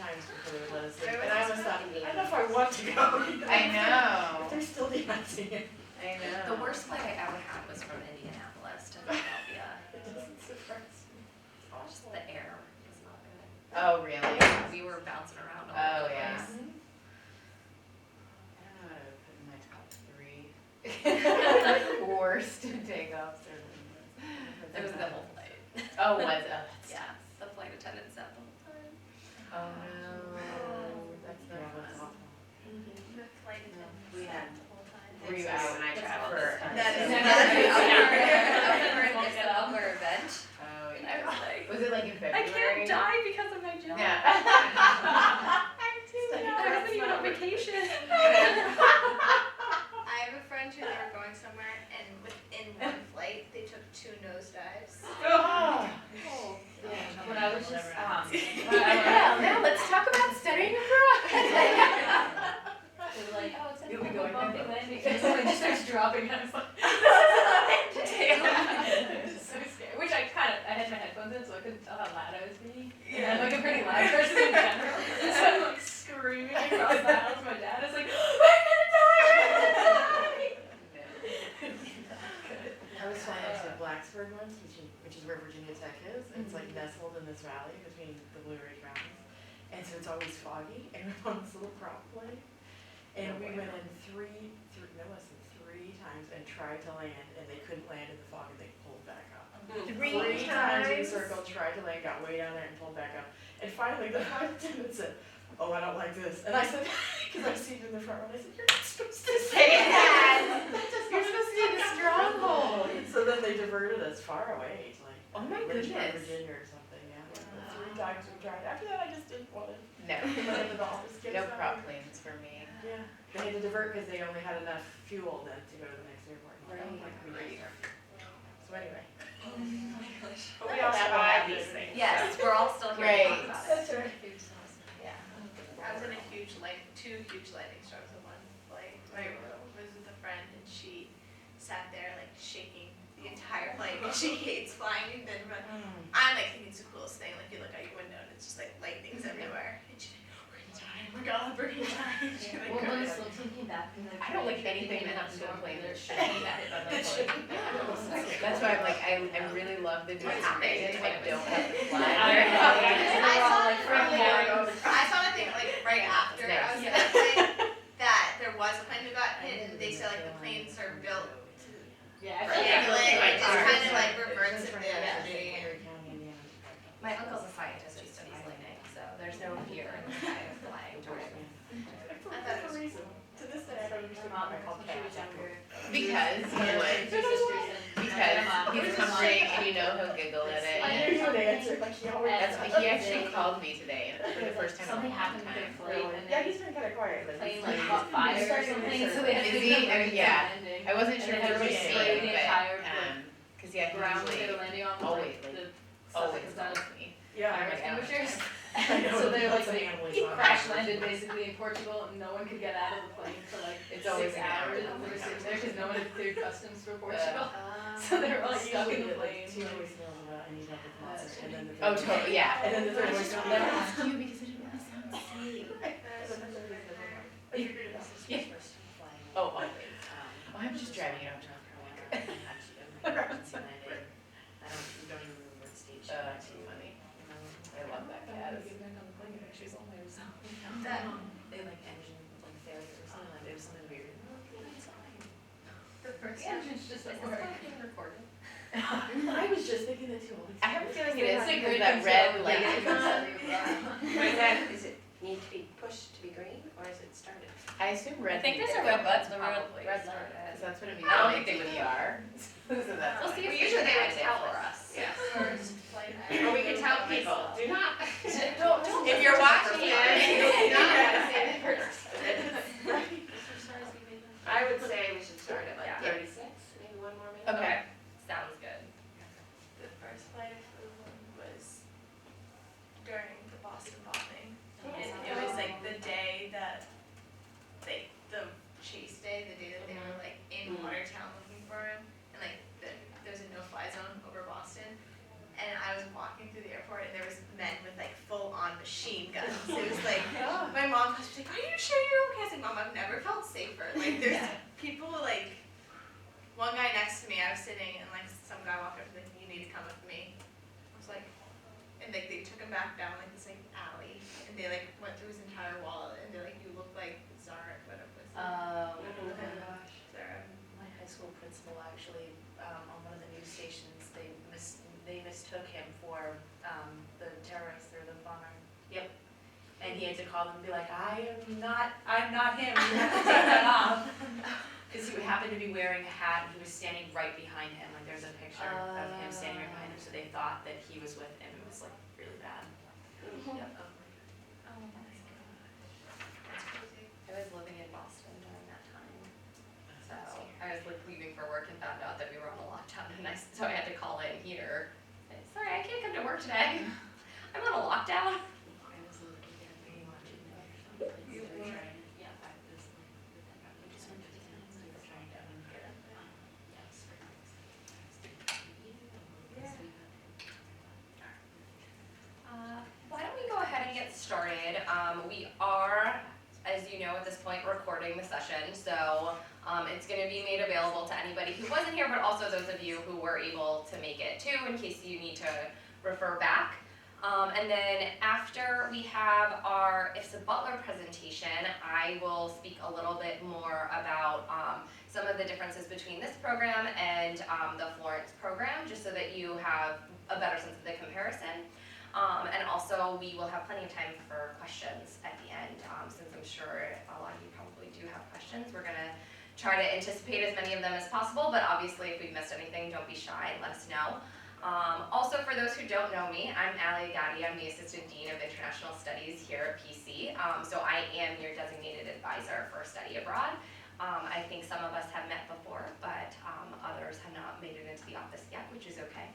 times before they would let us in. And I always thought, I don't know if I want to go. I know. If they're still dancing. I know. The worst flight I ever had was from Indianapolis to Philadelphia. It doesn't surprise me. Just the air was not good. Oh, really? We were bouncing around all Oh, over the yeah. place. I don't know how to put in my top 3 worst takeoffs or It was the whole flight. Oh, was it? Yeah, the flight attendant said the whole time. Oh, no. That's Yeah, not that's fun. awful. The flight attendant We had the whole time. Were you out when I traveled? That is It's an upper event. Oh, And yeah. I was like, Was it like in I February? can't die because of my job. Yeah. I wasn't even on vacation. I have a friend who they were going somewhere, and within one flight, they took 2 nosedives. Oh. When I was just, Well, now let's talk about studying abroad. they were like, oh, it's You'll be a going bumpy there. landing. And someone just starts dropping, and I was like, so scared. Which I had my headphones in, so I couldn't tell how loud I was being. And I'm like a pretty loud person in general. So I'm like screaming across the house. My dad is like, I'm gonna die! I was flying up to Blacksburg once, which is where Virginia Tech is. And it's like nestled in this valley between the Blue Ridge Mountains. And so it's always foggy, and we were on this little prop plane. And we went in three times and tried to land, and they couldn't land in the fog, and they pulled back up. Three times we circled, tried to land, got way down there and pulled back up. And finally the flight attendant said, oh, I don't like this. And I said, because I was seated in the front row, I said, you're not supposed to say that. You're supposed to be in the stronghold. So then they diverted us far away to like Oh my Lynchburg, goodness. Virginia or something, yeah. The 3 times we tried. After that, I just didn't want to No. land at all. Just get No us out. prop planes for me. Yeah, they had to divert because they only had enough fuel then to go to the next airport. Right. So anyway. We all survive these things. Yes, we're all still here to talk about it. That's right. Yeah. I was in a two huge lightning strikes on one flight. I was with a friend, and she sat there like shaking the entire flight because she hates flying. And then I'm like thinking it's the coolest thing. Like you look out your window and it's just like lightnings everywhere. And she's like, we're gonna die. Oh my God, we're gonna die. She's like, Well, "Good." honestly, thinking back, I don't like anything that happens to a plane that's shaking at it by the plane. That's why I'm like, I really love the new experience. I don't have to fly. I saw a thing like right after I was in that plane that there was a plane who got hit, and they said like the planes are built to Yeah, I for feel like England. It just Yeah. kind of like reverts to the energy. My uncle's a scientist who studies lightning, so there's no fear in the sky of flying toward it. For whatever reason, to this day, I don't understand why I called when she was cat. younger. Because he would. Because he's comforting and you know he'll giggle at it. I knew you would answer, like he always That's does. why he actually called me today for the first time in a Something long happened with their time. flight and Yeah, then he's been kind of quiet the lately. plane like caught fire or something, so they had to Is do he? the Yeah. landing. I wasn't sure And if they it had was to me, spray the entire but, cause yeah, he ground that they usually were landing on with always, like the stuff that always comes out calls of me. Yeah, fire I know. extinguishers. I know. So they're like, Lots of they animals on it. crash landed basically in Portugal, and no one could get out of the plane for like It's always 6 an hour. hours. And they were sitting there because no one had cleared customs for Portugal. Um, So they were all Like, stuck in usually the plane. Two voicemails about I need help with monster, and then the Oh, third totally, yeah. And then the third voicemail. I asked you because I didn't want to sound safe. Oh, always. Oh, I'm just driving it out to Too funny. I love that cat. that They like engine like failure or something like there's something weird. the first The engine's just Is at this work. one being recorded? I was just thinking that too. I have a feeling it is It's a because great that red control, light like, is on. Is it need to be pushed to be green or is it started? I assume I red. think means there's a go, red but button probably red started, started. 'cause that's what it means. I don't when think they they say would. PR. So that's We'll see fine. if Usually they would find it tell for us. us. Yeah. first flight. Or we could tell people, do not. Don't If you're watching it, do not say it first. I would say we should start at like Yeah. 36, maybe one more minute. Okay. Sounds good. The first flight I flew was during the Boston bombing, and it was like the day that the chase day, the day that they were like in Watertown looking for him, and like there's a no-fly zone over Boston. home, I've never felt safer. Like there's people like, one guy next to me, I was sitting and like some guy walked up to me, you need to come with me. I was like, and like they took him back down like this like alley, and they like went through his entire wall, and they're like, you look like Zara, whatever was it? Oh my gosh. Zara. My high school principal actually, on one of the news stations, they mistook him for, the terrorist or the bomber. Yep. And he had to call them and be like, I'm not him, you have to take that off. Cause he happened to be wearing a hat and he was standing right behind him, like there's a picture of him standing right behind him, so they thought that he was with him, it was like really bad. Yep. Oh my gosh. That's crazy. I was living in Boston during that time. So I was like leaving for work and found out that we were on a lockdown, and so I had to call in here. And, sorry, I can't come to work today. I'm on a lockdown. I was looking at me watching it or something, so they were trying to, yeah, I was like, we just went to the town, so they were trying to get it. Yes. Why don't we go ahead and get started? We are, as you know at this point, recording the session, so it's going to be made available to anybody who wasn't here, but also those of you who were able to make it too, in case you need to refer back. And then after we have our IFSA Butler presentation, I will speak a little bit more about some of the differences between this program and the Florence program, just so that you have a better sense of the comparison. And also we will have plenty of time for questions at the end, since I'm sure a lot of you probably do have questions. We're gonna try to anticipate as many of them as possible, but obviously if we've missed anything, don't be shy and let us know. Also, for those who don't know me, I'm Ali Gadi. I'm the Assistant Dean of International Studies here at PC. So I am your designated advisor for study abroad. I think some of us have met before, but others have not made it into the office yet, which is okay.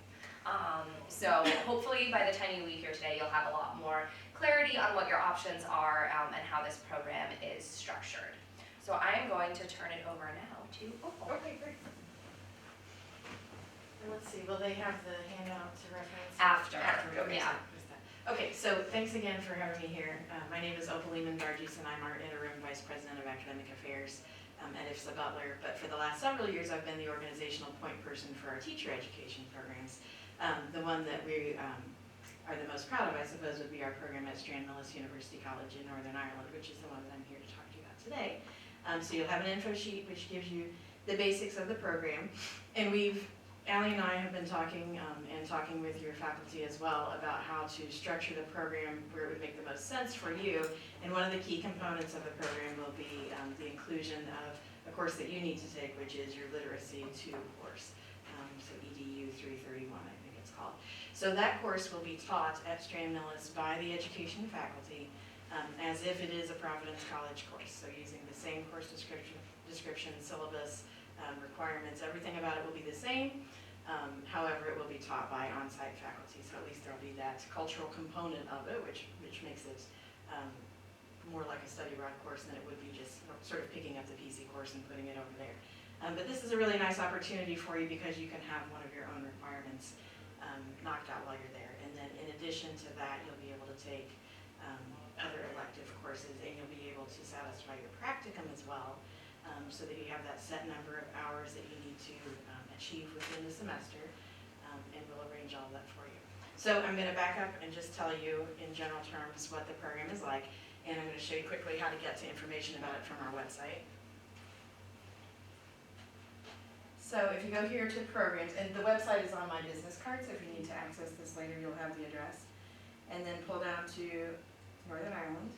So hopefully by the time you leave here today, you'll have a lot more clarity on what your options are and how this program is structured. So I am going to turn it over now to Opal. Okay, great. And let's see, will they have the handout to reference? After, okay, yeah. Okay, so thanks again for having me here. My name is Opal Lehman-Dargis, and I'm our interim Vice President of Academic Affairs at IFSA Butler. But for the last several years, I've been the organizational point person for our teacher education programs. The one that we are the most proud of, I suppose, would be our program at Stranmillis University College in Northern Ireland, which is the one that I'm here to talk to you about today. So you'll have an info sheet which gives you the basics of the program, and Allie and I have been talking and talking with your faculty as well about how to structure the program where it would make the most sense for you. And one of the key components of the program will be the inclusion of a course that you need to take, which is your Literacy 2 course. So EDU 331, I think it's called. So that course will be taught at Stranmillis by the education faculty as if it is a Providence College course. So using the same course description, syllabus, requirements, everything about it will be the same. However, it will be taught by on-site faculty, so at least there'll be that cultural component of it, which makes it more like a study abroad course than it would be just sort of picking up the PC course and putting it over there. But this is a really nice opportunity for you because you can have one of your own requirements knocked out while you're there. And then in addition to that, you'll be able to take other elective courses, and you'll be able to satisfy your practicum as well, so that you have that set number of hours that you need to achieve within the semester, and we'll arrange all of that for you. So I'm going to back up and just tell you in general terms what the program is like, and I'm going to show you quickly how to get to information about it from our website. So if you go here to programs, and the website is on my business card, so if you need to access this later, you'll have the address. And then pull down to Northern Ireland.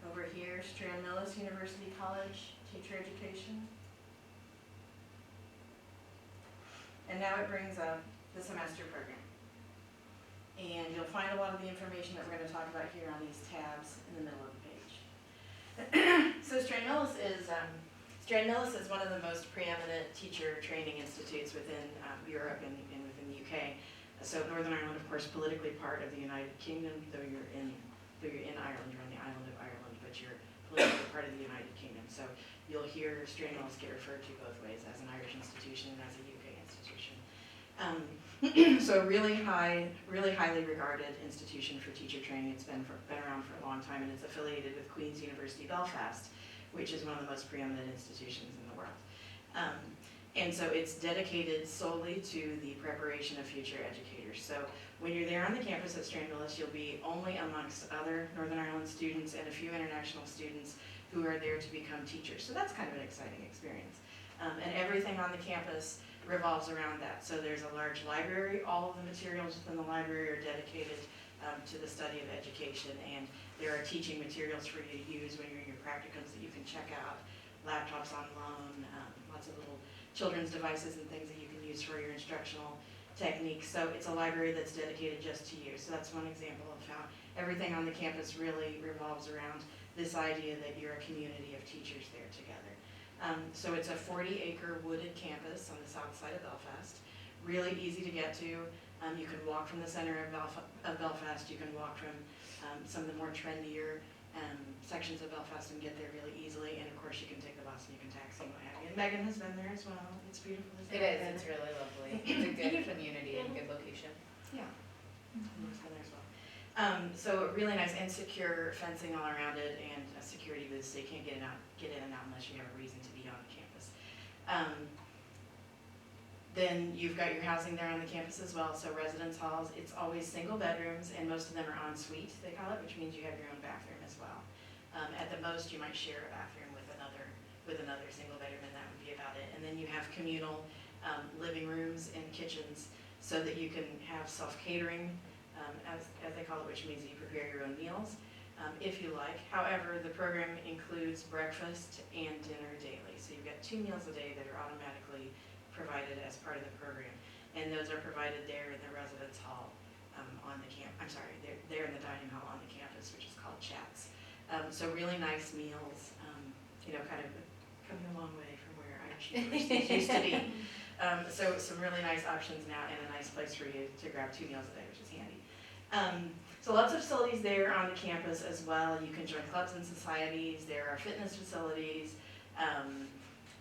Over here, Stranmillis University College, Teacher Education. And now it brings up the semester program. And you'll find a lot of the information that we're going to talk about here on these tabs in the middle of the page. So Stranmillis is one of the most preeminent teacher training institutes within Europe and within the UK. So Northern Ireland, of course, politically part of the United Kingdom, though you're in Ireland, you're on the island of Ireland, but you're politically part of the United Kingdom. So you'll hear Stranmillis get referred to both ways, as an Irish institution and as a UK institution. So a really highly regarded institution for teacher training. It's been around for a long time, and it's affiliated with Queen's University Belfast, which is one of the most preeminent institutions in the world. And so it's dedicated solely to the preparation of future educators. So when you're there on the campus at Stranmillis, you'll be only amongst other Northern Ireland students and a few international students who are there to become teachers. So that's kind of an exciting experience. And everything on the campus revolves around that. So there's a large library. All of the materials within the library are dedicated to the study of education, and there are teaching materials for you to use when you're in your practicums that you can check out. Laptops on loan, lots of little children's devices and things that you can use for your instructional techniques. So it's a library that's dedicated just to you. So that's one example of how everything on the campus really revolves around this idea that you're a community of teachers there together. So it's a 40-acre wooded campus on the south side of Belfast. Really easy to get to. You can walk from the center of Belfast. You can walk from some of the more trendier sections of Belfast and get there really easily. And of course you can take the bus and you can taxi and what have you. And Megan has been there as well. It's beautiful. It is, it's really lovely. It's a good community and good location. Yeah. It's been there as well. So really nice and secure fencing all around it, and a security booth so you can't get in and out unless you have a reason to be on campus. Then you've got your housing there on the campus as well, so residence halls. It's always single bedrooms, and most of them are en suite, they call it, which means you have your own bathroom as well. At the most, you might share a bathroom with another single bedroom, and that would be about it. And then you have communal living rooms and kitchens so that you can have self-catering, as they call it, which means you prepare your own meals if you like. However, the program includes breakfast and dinner daily. So you've got 2 meals a day that are automatically provided as part of the program. And those are provided there in the residence hall they're in the dining hall on the campus, which is called Chats. So really nice meals, kind of coming a long way from where I used to be. So some really nice options now, and a nice place for you to grab 2 meals a day, which is handy. So lots of facilities there on the campus as well. You can join clubs and societies. There are fitness facilities.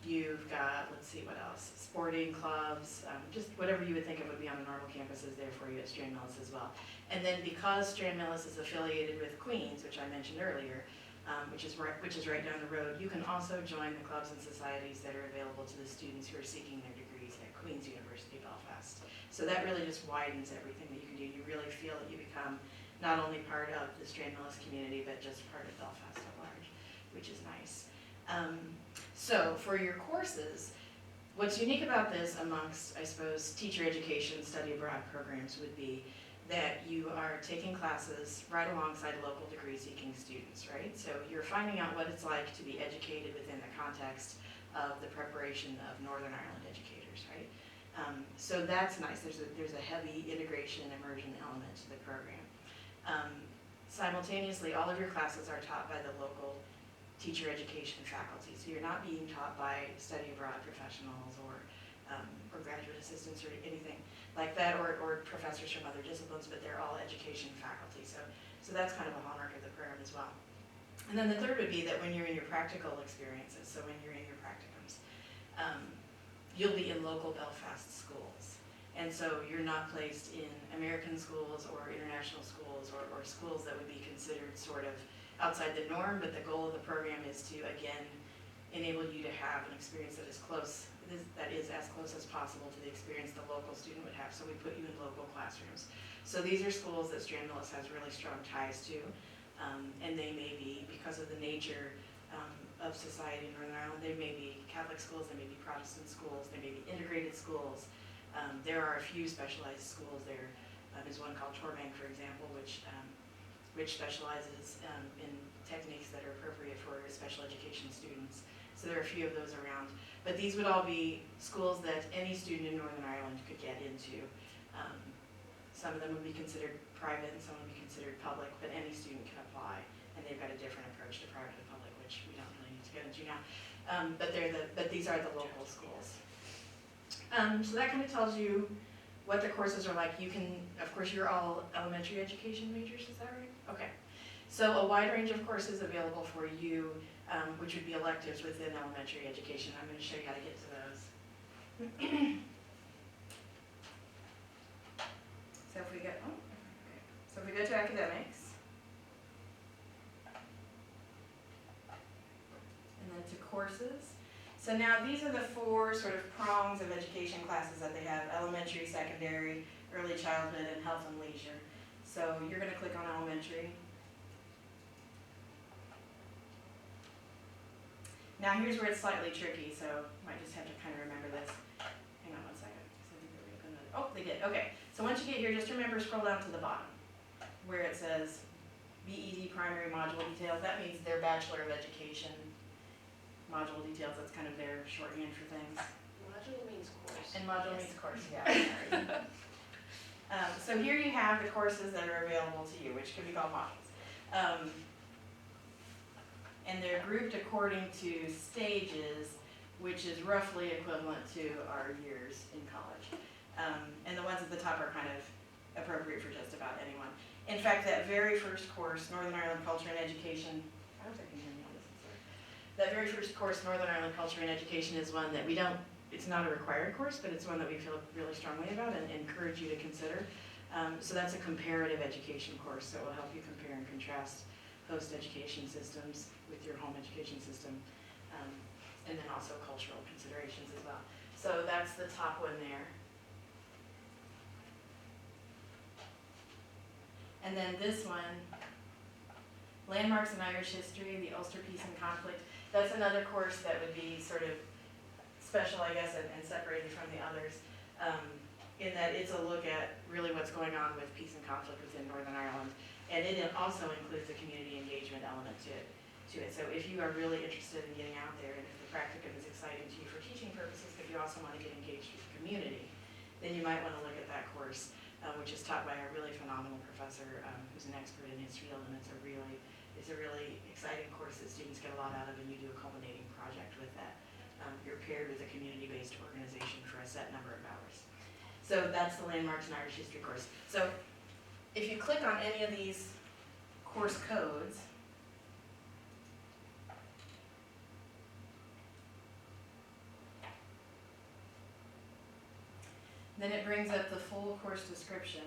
You've got, let's see what else, sporting clubs, just whatever you would think of would be on a normal campus is there for you at Stranmillis as well. And then because Stranmillis is affiliated with Queen's, which I mentioned earlier, which is right down the road, you can also join the clubs and societies that are available to the students who are seeking their degrees at Queen's University Belfast. So that really just widens everything that you can do. You really feel that you become not only part of the Stranmillis community, but just part of Belfast at large, which is nice. So for your courses, what's unique about this amongst, I suppose, teacher education study abroad programs would be that you are taking classes right alongside local degree-seeking students, right? So you're finding out what it's like to be educated within the context of the preparation of Northern Ireland educators, right? So that's nice. There's a heavy integration and immersion element to the program. Simultaneously, all of your classes are taught by the local teacher education faculty. So you're not being taught by study abroad professionals or graduate assistants or anything like that, or professors from other disciplines, but they're all education faculty. So that's kind of a hallmark of the program as well. And then the third would be that when you're in your practical experiences, so when you're in your practicums, you'll be in local Belfast schools. And so you're not placed in American schools or international schools or schools that would be considered sort of outside the norm, but the goal of the program is to, again, enable you to have an experience that is as close as possible to the experience the local student would have. So we put you in local classrooms. So these are schools that Stranmillis has really strong ties to, and they may be, because of the nature of society in Northern Ireland, they may be Catholic schools, they may be Protestant schools, they may be integrated schools. There are a few specialized schools there. There's one called Torbank, for example, which specializes in techniques that are appropriate for special education students. So there are a few of those around. But these would all be schools that any student in Northern Ireland could get into. Some of them would be considered private and some would be considered public, but any student can apply. And they've got a different approach to private and public, which we don't really need to get into now. But these are the local schools. So that kind of tells you what the courses are like. You can, of course, you're all elementary education majors, is that right? Okay. So a wide range of courses available for you, which would be electives within elementary education. I'm going to show you how to get to those. go to academics. And then to courses. So now these are the 4 sort of prongs of education classes that they have: elementary, secondary, early childhood, and health and leisure. So you're going to click on elementary. Now here's where it's slightly tricky, so you might just have to kind of remember this. Hang on one second. So I think they're gonna put another- Oh, they did. Okay. So once you get here, just remember, scroll down to the bottom where it says BED primary module details. That means their Bachelor of Education module details. That's kind of their shorthand for things. Module means course. And module means course, yeah. Sorry. So here you have the courses that are available to you, which could be called modules. And they're grouped according to stages, which is roughly equivalent to our years in college. And the ones at the top are kind of appropriate for just about anyone. In fact, that very first course, Northern Ireland Culture and Education, I hope I can hear me on this, I'm sorry. That very first course, Northern Ireland Culture and Education, is one that we don't, it's not a required course, but it's one that we feel really strongly about and encourage you to consider. So that's a comparative education course that will help you compare and contrast host education systems with your home education system, and then also cultural considerations as well. So that's the top one there. And then this one, Landmarks in Irish History, the Ulster Peace and Conflict. That's another course that would be sort of special, I guess, and separated from the others, in that it's a look at really what's going on with peace and conflict within Northern Ireland. And it also includes a community engagement element to it. So if you are really interested in getting out there, and if the practicum is exciting to you for teaching purposes, but you also want to get engaged with the community, then you might want to look at that course, which is taught by a really phenomenal professor who's an expert in his field, and it's a really exciting course that students get a lot out of, and you do a culminating project with that. You're paired with a community-based organization for a set number of hours. So that's the Landmarks in Irish History course. So if you click on any of these course codes, then it brings up the full course description.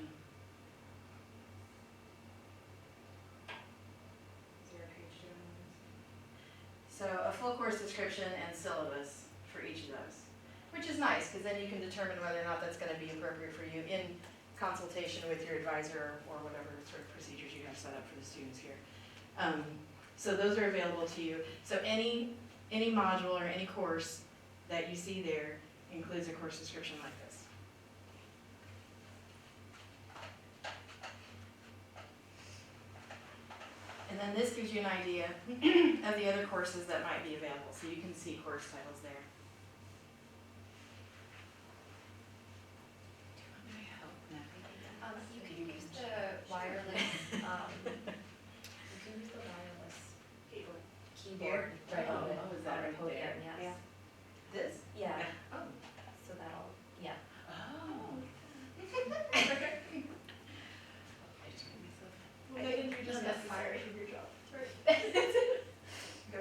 Is there a page doing this? So a full course description and syllabus for each of those, which is nice because then you can determine whether or not that's going to be appropriate for you in consultation with your advisor or whatever sort of procedures you have set up for the students here. So those are available to you. So any module or any course that you see there includes a course description like this. And then this gives you an idea of the other courses that might be available. So you can see course titles there. You can use the wireless, you can use the wireless keyboard right on the, is that on the right podium, there? yes. Yeah. This? Yeah, Oh. so that'll, yeah. Oh. I just made myself. I think you're just necessary. of your job. Right.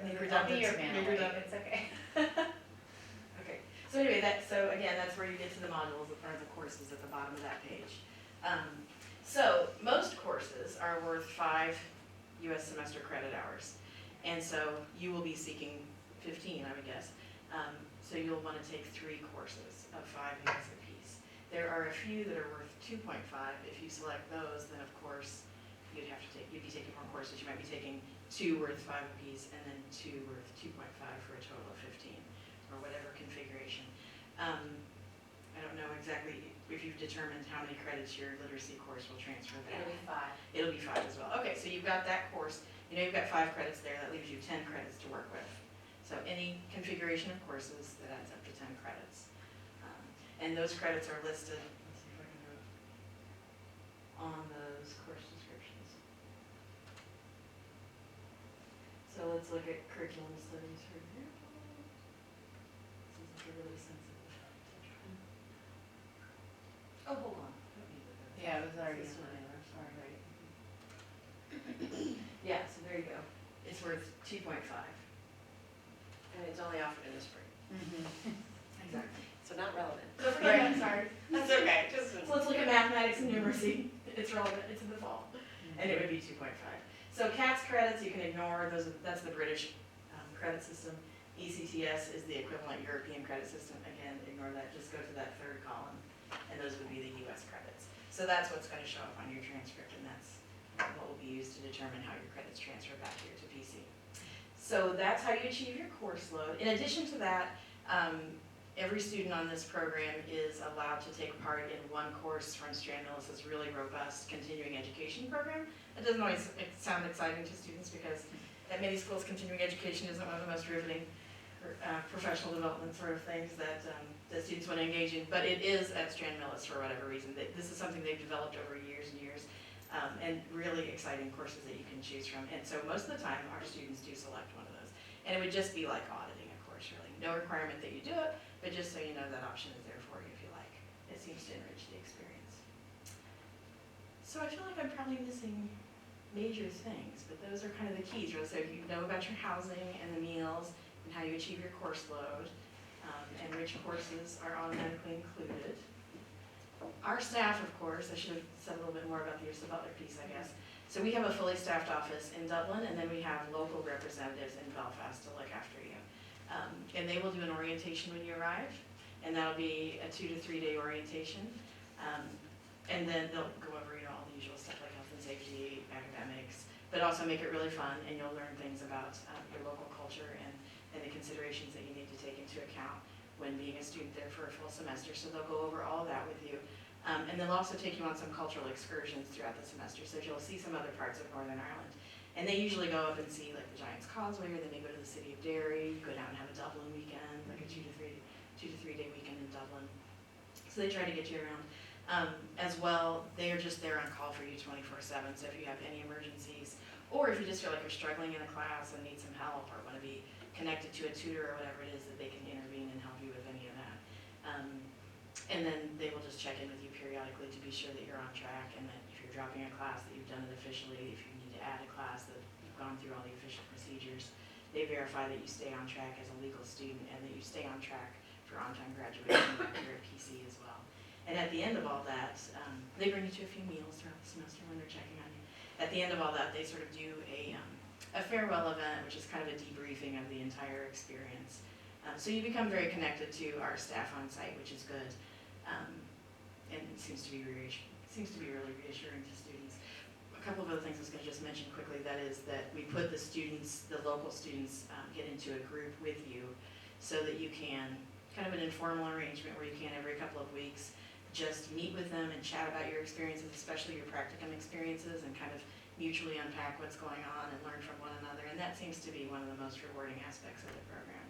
Maybe I'll be your maybe panel. It's okay. Okay, so anyway, so again, that's where you get to the modules, or the courses at the bottom of that page. So most courses are worth 5 US semester credit hours. And so you will be seeking 15, I would guess. So you'll want to take 3 courses of 5 units apiece. There are a few that are worth 2.5. If you select those, then of course you'd be taking more courses. You might be taking 2 worth 5 apiece, and then 2 worth 2.5 for a total of 15, or whatever configuration. I don't know exactly if you've determined how many credits your literacy course will transfer back. It'll be 5. It'll be 5 as well. Okay, so you've got that course. You know you've got 5 credits there. That leaves you 10 credits to work with. So any configuration of courses that adds up to 10 credits. And those credits are listed, let's see if I can do it, on those course descriptions. So let's look at curriculum studies for example. This is a really sensitive touch. Oh, hold on. I don't need to go. Yeah, it was already This in one. my list. Sorry, right. Yeah, so there you go. It's worth 2.5. And it's only offered in the spring, Exactly. so not relevant. Don't forget, I'm sorry. That's okay, just. So let's look at mathematics and numeracy. It's relevant, it's in the fall. and it would be 2.5. So CATS credits you can ignore, that's the British credit system. ECTS is the equivalent European credit system. Again, ignore that, just go to that third column, and those would be the US credits. So that's what's going to show up on your transcript, and that's what will be used to determine how your credits transfer back here to PC. So that's how you achieve your course load. In addition to that, every student on this program is allowed to take part in one course from Stranmillis' really robust continuing education program. It doesn't always sound exciting to students because at many schools continuing education isn't one of the most riveting professional development sort of things that students want to engage in, but it is at Stranmillis for whatever reason. This is something they've developed over years and years, and really exciting courses that you can choose from. And so most of the time our students do select one of those. And it would just be like auditing a course, really. No requirement that you do it, but just so you know that option is there for you if you like. It seems to enrich the experience. So I feel like I'm probably missing major things, but those are kind of the keys, right? So you know about your housing and the meals and how you achieve your course load, and which courses are automatically included. Our staff, of course, I should have said a little bit more about the Use of Butler piece, I guess. So we have a fully staffed office in Dublin, and then we have local representatives in Belfast to look after you. And they will do an orientation when you arrive, and that'll be a 2 to 3 day orientation. And then they'll go over, all the usual stuff like health and safety, academics, but also make it really fun, and you'll learn things about your local culture and the considerations that you need to take into account when being a student there for a full semester. So they'll go over all that with you. And they'll also take you on some cultural excursions throughout the semester, so you'll see some other parts of Northern Ireland. And they usually go up and see like the Giant's Causeway, or then they go to the city of Derry, go down and have a Dublin weekend, like a 2 to 3 day weekend in Dublin. So they try to get you around. As well, they are just there on call for you 24/7, so if you have any emergencies, or if you just feel like you're struggling in a class and need some help, or want to be connected to a tutor or whatever it is, that they can intervene and help you with any of that. And then they will just check in with you periodically to be sure that you're on track, and that if you're dropping a class, that you've done it officially. If you need to add a class, that you've gone through all the official procedures. They verify that you stay on track as a legal student, and that you stay on track for on-time graduation back here at PC as well. And at the end of all that, they bring you to a few meals throughout the semester when they're checking on you. At the end of all that, they sort of do a farewell event, which is kind of a debriefing of the entire experience. So you become very connected to our staff on site, which is good, and it seems to be really reassuring to students. A couple of other things I was going to just mention quickly, that is that we put the students, the local students, get into a group with you, so that you can, kind of an informal arrangement where you can every couple of weeks just meet with them and chat about your experiences, especially your practicum experiences, and kind of mutually unpack what's going on and learn from one another. And that seems to be one of the most rewarding aspects of the program.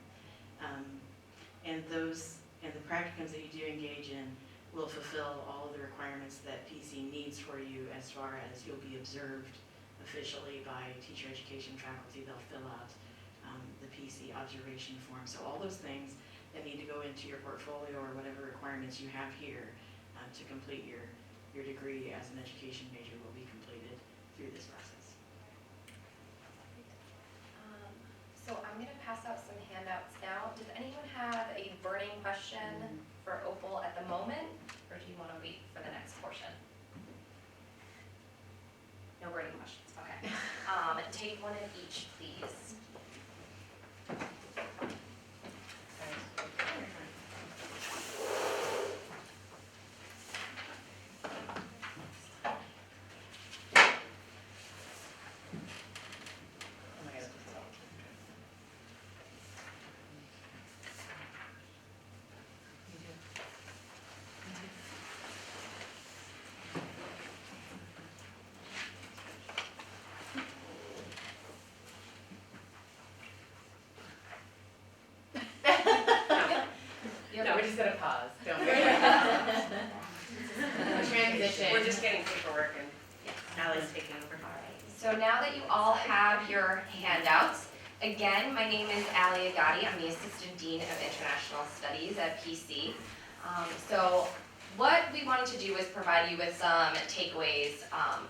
And the practicums that you do engage in will fulfill all of the requirements that PC needs for you, as far as you'll be observed officially by teacher education faculty. They'll fill out the PC observation form. So all those things that need to go into your portfolio, or whatever requirements you have here to complete your degree as an education major, will be completed through this process. So I'm going to pass out some handouts now. Does anyone have a burning question for Opal at the moment, or do you want to wait for the next portion? No burning questions, okay. Take one of each, please. No, we're just gonna pause, don't worry. Transition. We're just getting paperwork and Allie's taking over. So now that you all have your handouts, again, my name is Ali Agati. I'm the Assistant Dean of International Studies at PC. So what we wanted to do is provide you with some takeaways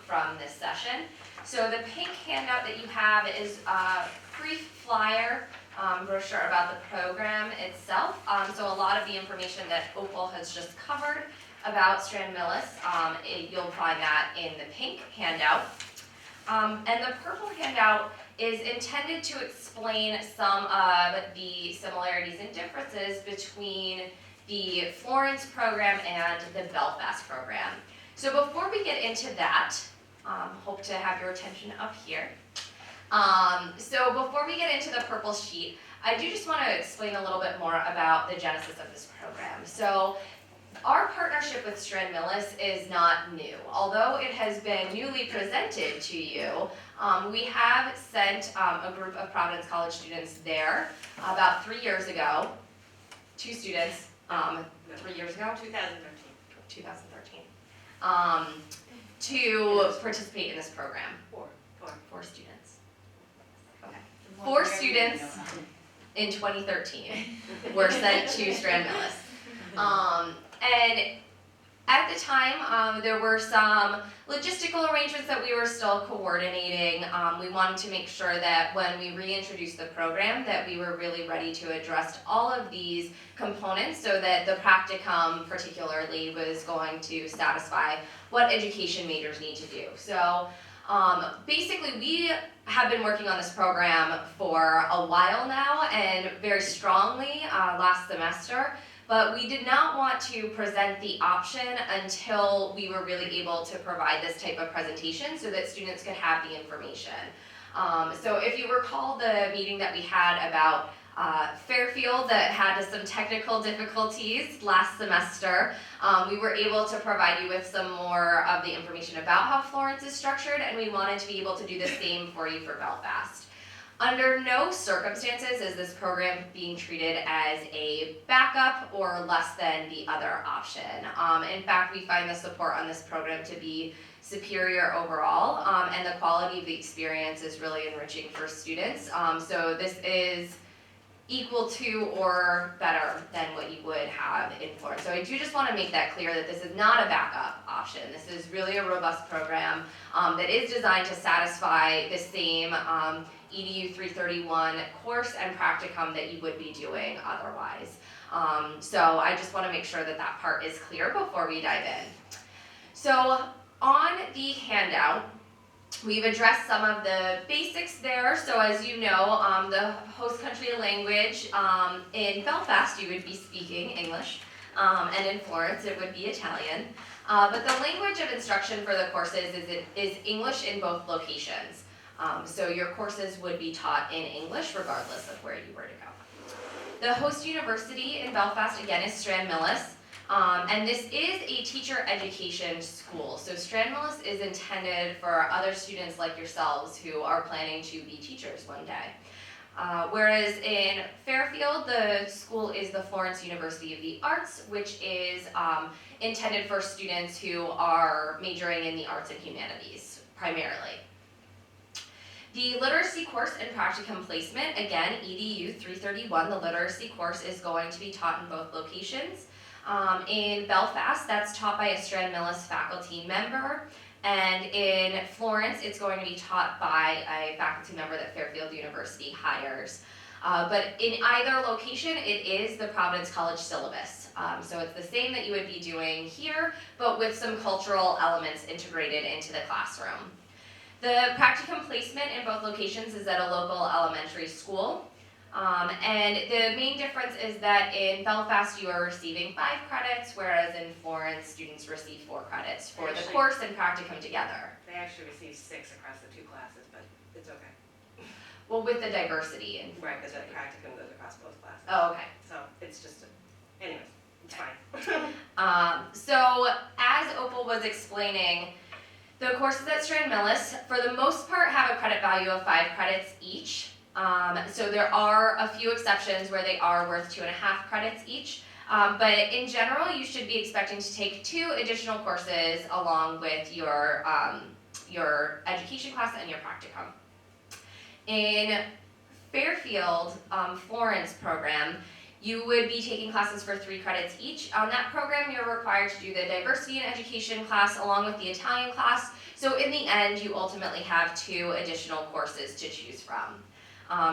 from this session. So the pink handout that you have is a brief flyer brochure about the program itself. So a lot of the information that Opal has just covered about Stranmillis, you'll find that in the pink handout. And the purple handout is intended to explain some of the similarities and differences between the Florence program and the Belfast program. So before we get into that, hope to have your attention up here. So before we get into the purple sheet, I do just want to explain a little bit more about the genesis of this program. So our partnership with Stranmillis is not new. Although it has been newly presented to you, we have sent a group of Providence College students there about 3 years ago. 2 students, 3 years ago? 2013. To participate in this program. Four students. Okay. 4 students in 2013 were sent to Stranmillis. And at the time, there were some logistical arrangements that we were still coordinating. We wanted to make sure that when we reintroduced the program that we were really ready to address all of these components so that the practicum particularly was going to satisfy what education majors need to do. So basically we have been working on this program for a while now and very strongly last semester. But we did not want to present the option until we were really able to provide this type of presentation so that students could have the information. So if you recall the meeting that we had about Fairfield that had some technical difficulties last semester, we were able to provide you with some more of the information about how Florence is structured, and we wanted to be able to do the same for you for Belfast. Under no circumstances is this program being treated as a backup or less than the other option. In fact, we find the support on this program to be superior overall, and the quality of the experience is really enriching for students. So this is equal to or better than what you would have in Florence. So I do just want to make that clear that this is not a backup option. This is really a robust program that is designed to satisfy the same EDU 331 course and practicum that you would be doing otherwise. So I just want to make sure that that part is clear before we dive in. So on the handout, we've addressed some of the basics there. So as you know, the host country language in Belfast, you would be speaking English, and in Florence, it would be Italian. But the language of instruction for the courses is English in both locations. So your courses would be taught in English regardless of where you were to go. The host university in Belfast, again, is Stranmillis. And this is a teacher education school. So Stranmillis is intended for other students like yourselves who are planning to be teachers one day. Whereas in Fairfield, the school is the Florence University of the Arts, which is intended for students who are majoring in the arts and humanities, primarily. The literacy course and practicum placement, again, EDU 331, the literacy course is going to be taught in both locations. In Belfast, that's taught by a Stranmillis faculty member, and in Florence, it's going to be taught by a faculty member that Fairfield University hires. But in either location, it is the Providence College syllabus. So it's the same that you would be doing here, but with some cultural elements integrated into the classroom. The practicum placement in both locations is at a local elementary school. And the main difference is that in Belfast you are receiving 5 credits, whereas in Florence students receive 4 credits for the course and practicum together. They actually receive 6 across the 2 classes, but it's okay. Well, with the diversity in. Right, because the practicum goes across both classes. Oh, okay. So it's just, anyways, it's fine. So as Opal was explaining, the courses at Stranmillis, for the most part, have a credit value of 5 credits each. So there are a few exceptions where they are worth 2.5 credits each. But in general, you should be expecting to take 2 additional courses along with your education class and your practicum. In Fairfield Florence program, you would be taking classes for 3 credits each. On that program, you're required to do the diversity in education class along with the Italian class. So in the end, you ultimately have 2 additional courses to choose from.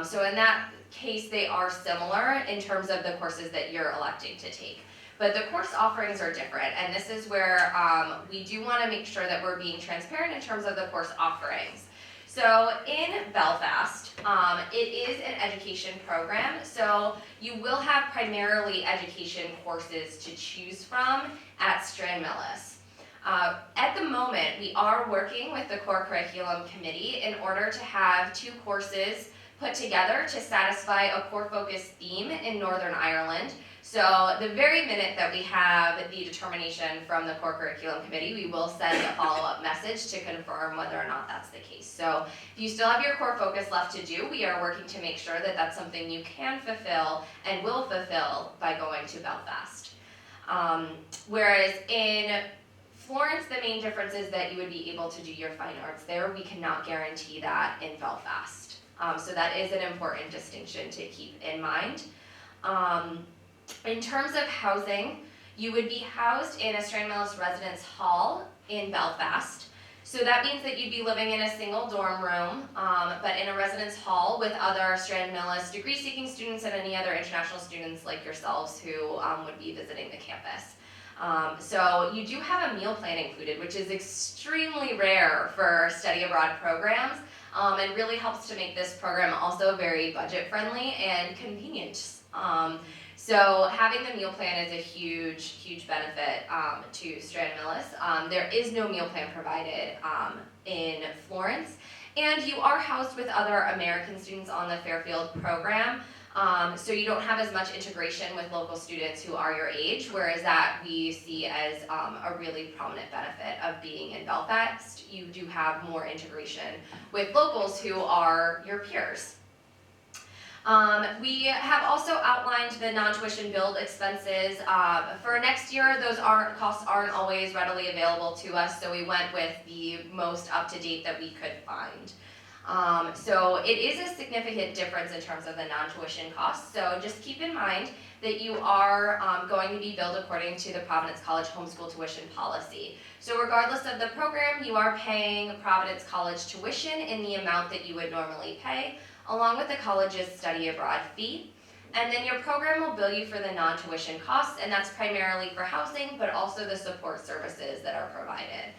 So in that case, they are similar in terms of the courses that you're electing to take. but the course offerings are different, and this is where we do want to make sure that we're being transparent in terms of the course offerings. So in Belfast, it is an education program, so you will have primarily education courses to choose from at Stranmillis. At the moment, we are working with the core curriculum committee in order to have 2 courses put together to satisfy a core focus theme in Northern Ireland. So the very minute that we have the determination from the core curriculum committee, we will send a follow-up message to confirm whether or not that's the case. So if you still have your core focus left to do, we are working to make sure that that's something you can fulfill and will fulfill by going to Belfast. Whereas in Florence, the main difference is that you would be able to do your fine arts there. We cannot guarantee that in Belfast. So that is an important distinction to keep in mind. In terms of housing, you would be housed in a Stranmillis residence hall in Belfast. So that means that you'd be living in a single dorm room, but in a residence hall with other Stranmillis degree-seeking students and any other international students like yourselves who would be visiting the campus. So you do have a meal plan included, which is extremely rare for study abroad programs, and really helps to make this program also very budget friendly and convenient. So having the meal plan is a huge benefit to Stranmillis. There is no meal plan provided in Florence, and you are housed with other American students on the Fairfield program. So you don't have as much integration with local students who are your age, whereas that we see as a really prominent benefit of being in Belfast. You do have more integration with locals who are your peers. We have also outlined the non-tuition billed expenses. For next year, those costs aren't always readily available to us, so we went with the most up-to-date that we could find. So it is a significant difference in terms of the non-tuition costs, so just keep in mind that you are going to be billed according to the Providence College homeschool tuition policy. So regardless of the program, you are paying Providence College tuition in the amount that you would normally pay, along with the college's study abroad fee. And then your program will bill you for the non-tuition costs, and that's primarily for housing, but also the support services that are provided.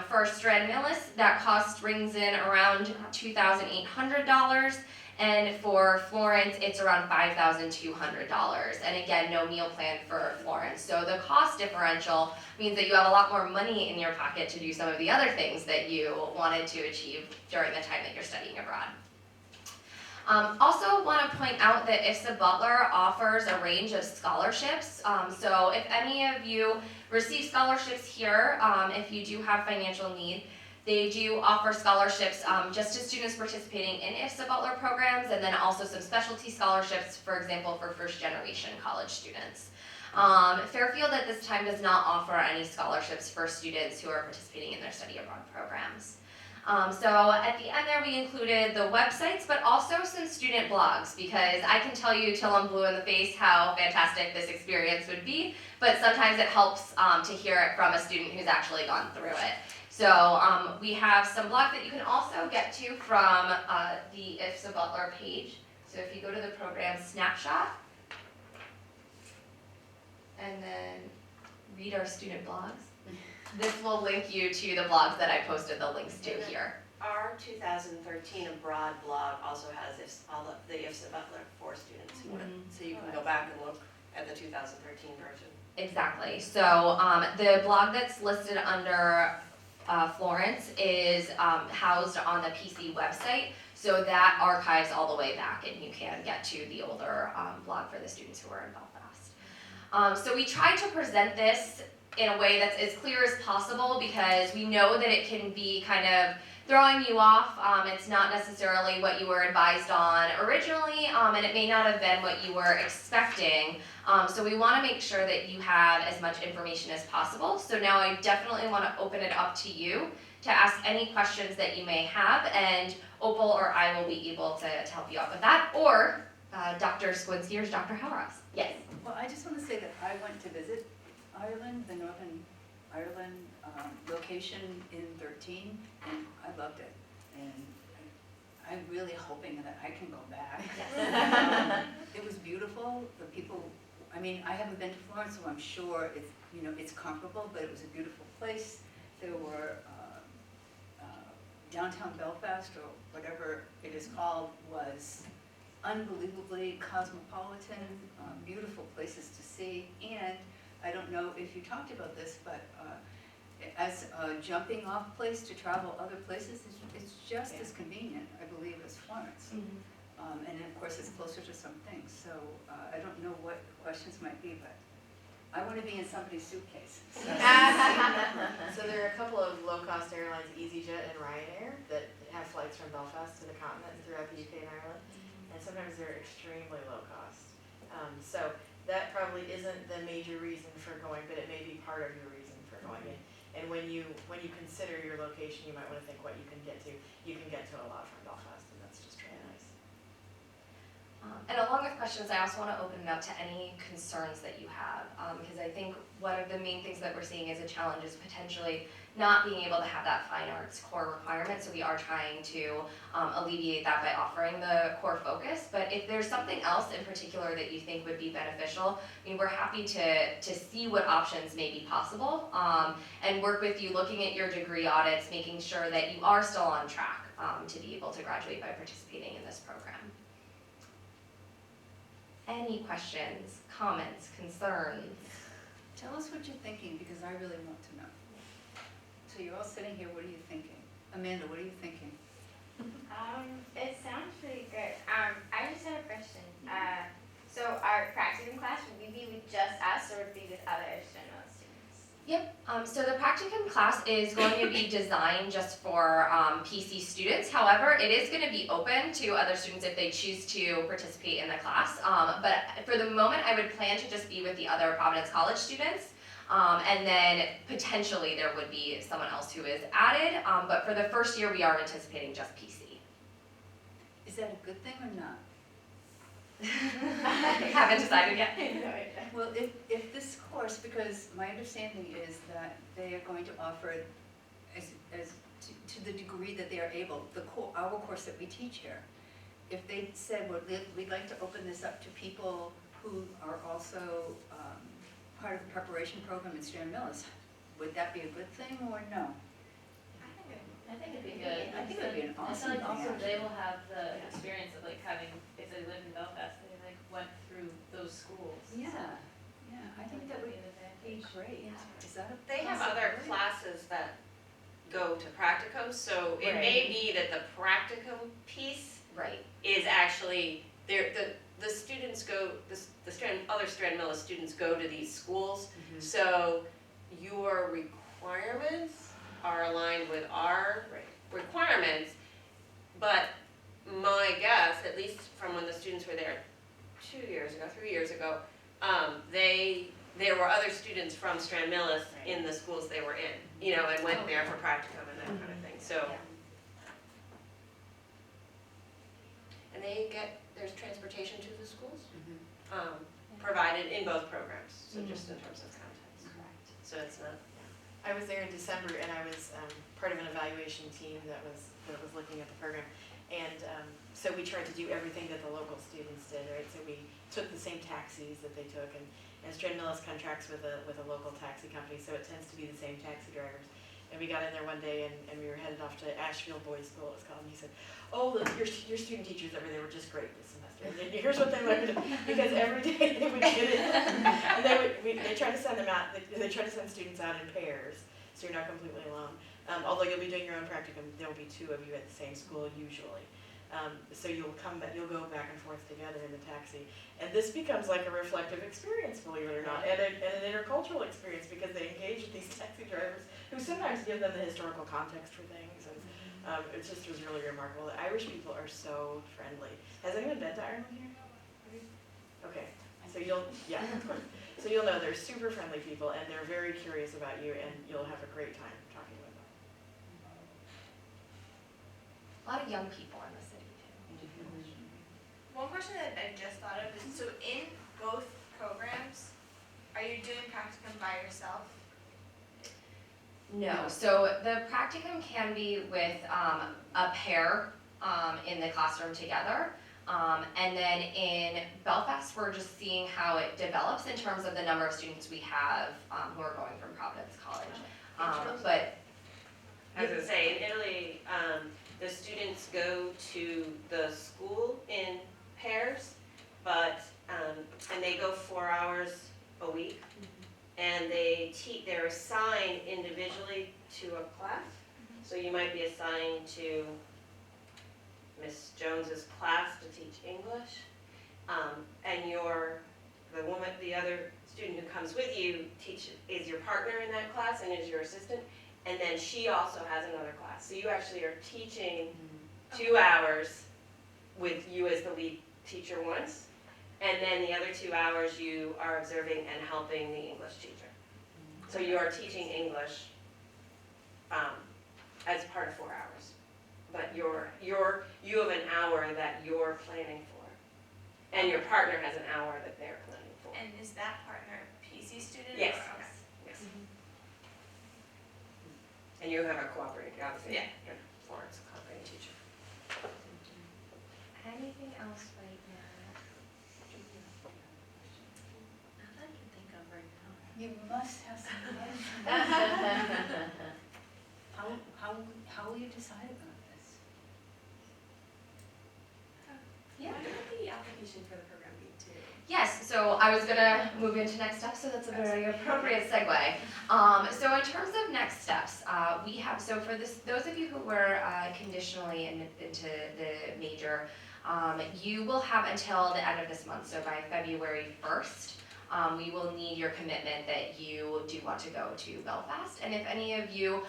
For Stranmillis, that cost rings in around $2,800, and for Florence, it's around $5,200. And again, no meal plan for Florence. So the cost differential means that you have a lot more money in your pocket to do some of the other things that you wanted to achieve during the time that you're studying abroad. Also want to point out that IFSA Butler offers a range of scholarships. So if any of you receive scholarships here, if you do have financial need, they do offer scholarships just to students participating in IFSA Butler programs, and then also some specialty scholarships, for example, for first-generation college students. Fairfield at this time does not offer any scholarships for students who are participating in their study abroad programs. So at the end there we included the websites, but also some student blogs, because I can tell you till I'm blue in the face how fantastic this experience would be, but sometimes it helps to hear it from a student who's actually gone through it. So we have some blogs that you can also get to from the IFSA Butler page. So if you go to the program snapshot, and then read our student blogs, this will link you to the blogs that I posted the links to here. Our 2013 abroad blog also has all of the IFSA Butler for students who want it. So you can go back and look at the 2013 version. Exactly. So the blog that's listed under Florence is housed on the PC website. So that archives all the way back, and you can get to the older blog for the students who are in Belfast. So we tried to present this in a way that's as clear as possible, because we know that it can be kind of throwing you off. It's not necessarily what you were advised on originally, and it may not have been what you were expecting. So we want to make sure that you have as much information as possible. So now I definitely want to open it up to you to ask any questions that you may have, and Opal or I will be able to help you out with that, or Dr. Squincy or Dr. Howross. Yes? Well, I just want to say that I went to visit Ireland, the Northern Ireland location in 13, and I loved it. And I'm really hoping that I can go back. Yes. It was beautiful. The people, I mean, I haven't been to Florence, so I'm sure it's, you know, it's comparable, but it was a beautiful place. There were, downtown Belfast, or whatever it is called, was unbelievably cosmopolitan, beautiful places to see. And I don't know if you talked about this, but as a jumping off place to travel other places, it's just as convenient, I believe, as Florence. And of course, it's closer to some things. So I don't know what the questions might be, but I want to be in somebody's suitcase. So. So there are a couple of low-cost airlines, EasyJet and Ryanair, that have flights from Belfast to the continent and throughout the UK and Ireland. And sometimes they're extremely low cost. So that probably isn't the major reason for going, but it may be part of your reason for going in. And when you consider your location, you might want to think what you can get to. You can get to a lot from Belfast, and that's just really nice. And along with questions, I also want to open it up to any concerns that you have, because I think one of the main things that we're seeing as a challenge is potentially not being able to have that fine arts core requirement, so we are trying to alleviate that by offering the core focus. But if there's something else in particular that you think would be beneficial, I mean, we're happy to see what options may be possible, and work with you looking at your degree audits, making sure that you are still on track to be able to graduate by participating in this program. Any questions, comments, concerns? Tell us what you're thinking, because I really want to know. So you're all sitting here, what are you thinking? Amanda, what are you thinking? It sounds pretty good. I just had a question. So our practicum class, would we be with just us or would we be with other Stranmillis students? Yep, so the practicum class is going to be designed just for PC students. However, it is going to be open to other students if they choose to participate in the class. But for the moment, I would plan to just be with the other Providence College students. And then potentially there would be someone else who is added. But for the first year, we are anticipating just PC. Is that a good thing or not? Haven't decided yet. Well, if this course, because my understanding is that they are going to offer it to the degree that they are able, our course that we teach here. If they said, well, we'd like to open this up to people who are also part of the preparation program at Stranmillis, would that be a good thing or no? I think it'd be good. I think it would be an I awesome feel thing. like also actually. they will have the experience of like having, if they lived in Belfast, they like went through those schools. Yeah, yeah, I think that would be an be advantage. great. Yeah. Is that a They have other possibility? classes that go to practicum, so it may be that the practicum piece Right. is actually, the students go, other Stranmillis students go to these schools, so your requirements are aligned with our requirements, but my guess, at least from when the students were there 3 years ago, there were other students from Stranmillis in the schools they were in, you know, and went there for practicum and that kind of thing, so. And there's transportation to the schools, provided in both programs, so just in terms of context. Correct. So it's not. I was there in December, and I was part of an evaluation team that was looking at the program. And so we tried to do everything that the local students did, right? So we took the same taxis that they took, and Stranmillis contracts with a local taxi company, so it tends to be the same taxi drivers. And we got in there one day, and we were headed off to Ashfield Boys School, it's called, and he said, oh, your student teachers over there were just great this semester. And here's what they learned, because every day they would get it, and they try to send them out, they try to send students out in pairs, so you're not completely alone. Although you'll be doing your own practicum, there'll be 2 of you at the same school usually. So you'll go back and forth together in the taxi. And this becomes like a reflective experience, believe it or not, and an intercultural experience, because they engage with these taxi drivers who sometimes give them the historical context for things. And it just was really remarkable. The Irish people are so friendly. Has anyone been to Ireland here? Okay, so of course. So you'll know they're super friendly people, and they're very curious about you, and you'll have a great time talking with them. A lot of young people in the city too. One question that I just thought of is, so in both programs, are you doing practicum by yourself? No, so the practicum can be with a pair in the classroom together. And then in Belfast, we're just seeing how it develops in terms of the number of students we have who are going from Providence College. But I was gonna say, in Italy, the students go to the school in pairs, but, and they go 4 hours a week. And they're assigned individually to a class. So you might be assigned to Miss Jones's class to teach English. And the other student who comes with you is your partner in that class and is your assistant. And then she also has another class. So you actually are teaching 2 hours with you as the lead teacher once. And then the other 2 hours you are observing and helping the English teacher. So you are teaching English as part of 4 hours. But you have an hour that you're planning for. And your partner has an hour that they're planning for. And is that partner a PC student? Yes. Or else? Yes. And you have a cooperating, obviously. Yeah. Florence, cooperating teacher. anything else right now? Not that I can think of right now. You must have some answers. How will you decide about this? Yeah. Why not the application for the program be too? Yes, so I was gonna move into next steps, so that's a very appropriate segue. So in terms of next steps, we have, so for those of you who were conditionally into the major, you will have until the end of this month, so by February 1st, we will need your commitment that you do want to go to Belfast. And if any of you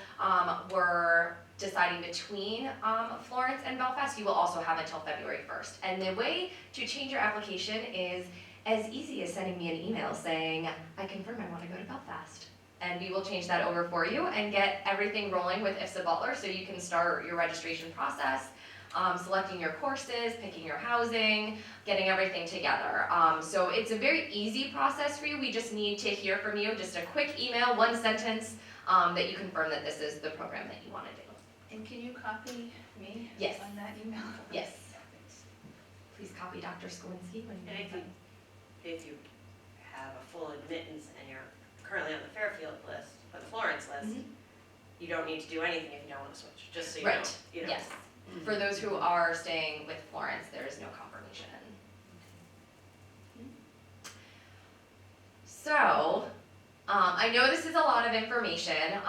were deciding between Florence and Belfast, you will also have until February 1st. And the way to change your application is as easy as sending me an email saying, I confirm I want to go to Belfast. And we will change that over for you and get everything rolling with IFSA Butler so you can start your registration process, selecting your courses, picking your housing, getting everything together. So it's a very easy process for you. We just need to hear from you, just a quick email, 1 sentence, that you confirm that this is the program that you want to do. And can you copy me Yes. on that email? Yes. Please copy Dr. Skowinski when And you if you have a full admittance and you're currently on the Fairfield list, or the Florence list, you don't need to do anything if you don't want to switch, just so you know. Right. You know. Yes. For those who are staying with Florence, there is no confirmation. So, I know this is a lot of information, and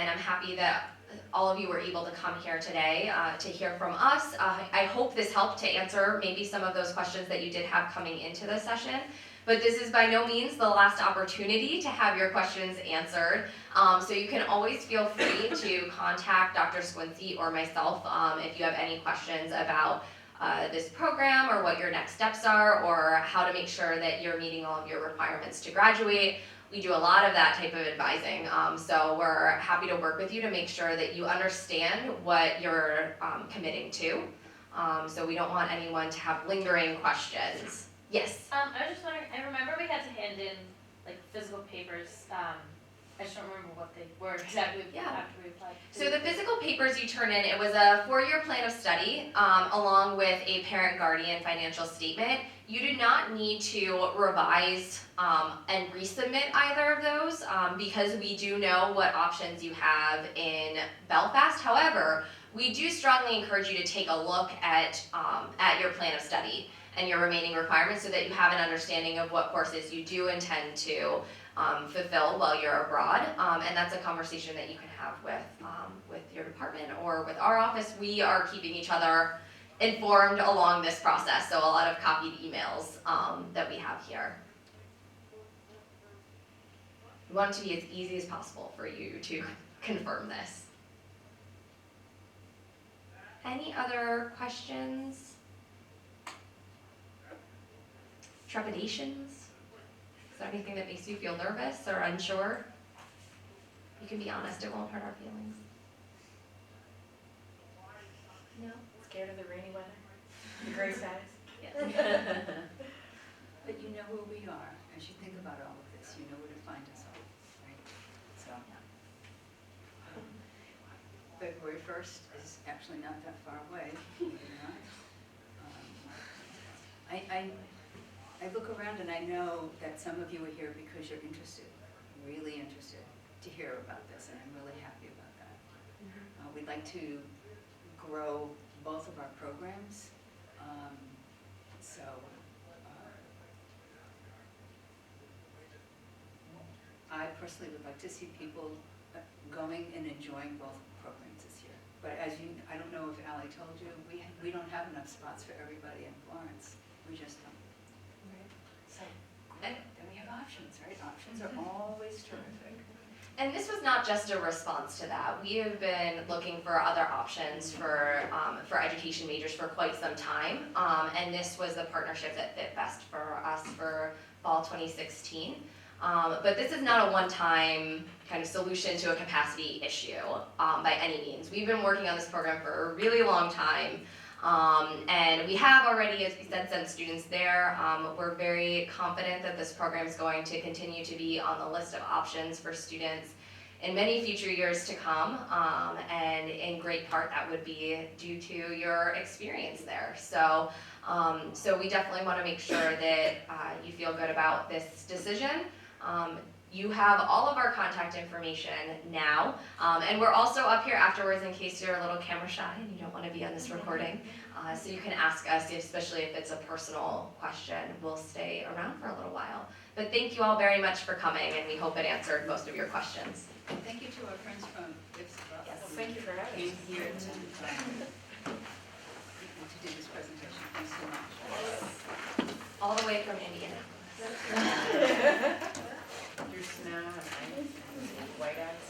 I'm happy that all of you were able to come here today to hear from us. I hope this helped to answer maybe some of those questions that you did have coming into the session. But this is by no means the last opportunity to have your questions answered. So you can always feel free to contact Dr. Skowinski or myself if you have any questions about this program or what your next steps are or how to make sure that you're meeting all of your requirements to graduate. We do a lot of that type of advising, so we're happy to work with you to make sure that you understand what you're committing to. So we don't want anyone to have lingering questions. Yes? I was just wondering, I remember we had to hand in like physical papers, I just don't remember what they were exactly after we applied. So the physical papers you turn in, it was a 4-year plan of study along with a parent-guardian financial statement. You do not need to revise and resubmit either of those because we do know what options you have in Belfast. However, we do strongly encourage you to take a look at your plan of study and your remaining requirements so that you have an understanding of what courses you do intend to fulfill while you're abroad, and that's a conversation that you can have with your department or with our office. We are keeping each other informed along this process, so a lot of copied emails that we have here. We want it to be as easy as possible for you to confirm this. Any other questions? Trepidations? Is there anything that makes you feel nervous or unsure? You can be honest, it won't hurt our feelings. No? Scared of the rainy weather? The gray skies? But you know where we are, as you think about all of this, you know where to find us all, right? So, February 1st is actually not that far away, believe it or not. I look around and I know that some of you are here because you're interested, really interested to hear about this, and I'm really happy about that. We'd like to grow both of our programs, so I personally would like to see people going and enjoying both programs this year. But as you, I don't know if Ally told you, we don't have enough spots for everybody in Florence. We just don't. So, then we have options, right? Options are always terrific. And this was not just a response to that. We have been looking for other options for education majors for quite some time. And this was the partnership that fit best for us for fall 2016. But this is not a one-time kind of solution to a capacity issue by any means. We've been working on this program for a really long time. And we have already, as we said, sent students there. We're very confident that this program is going to continue to be on the list of options for students in many future years to come. And in great part, that would be due to your experience there. So we definitely want to make sure that you feel good about this decision. You have all of our contact information now, and we're also up here afterwards in case you're a little camera shy and you don't want to be on this recording. So you can ask us, especially if it's a personal question. We'll stay around for a little while. But thank you all very much for coming, and we hope it answered most of your questions. And thank you to our friends from IPSA. Yes, thank you for having us. Here to do this presentation. Thanks so much. All the way from Indiana. Through snow and ice and whiteouts.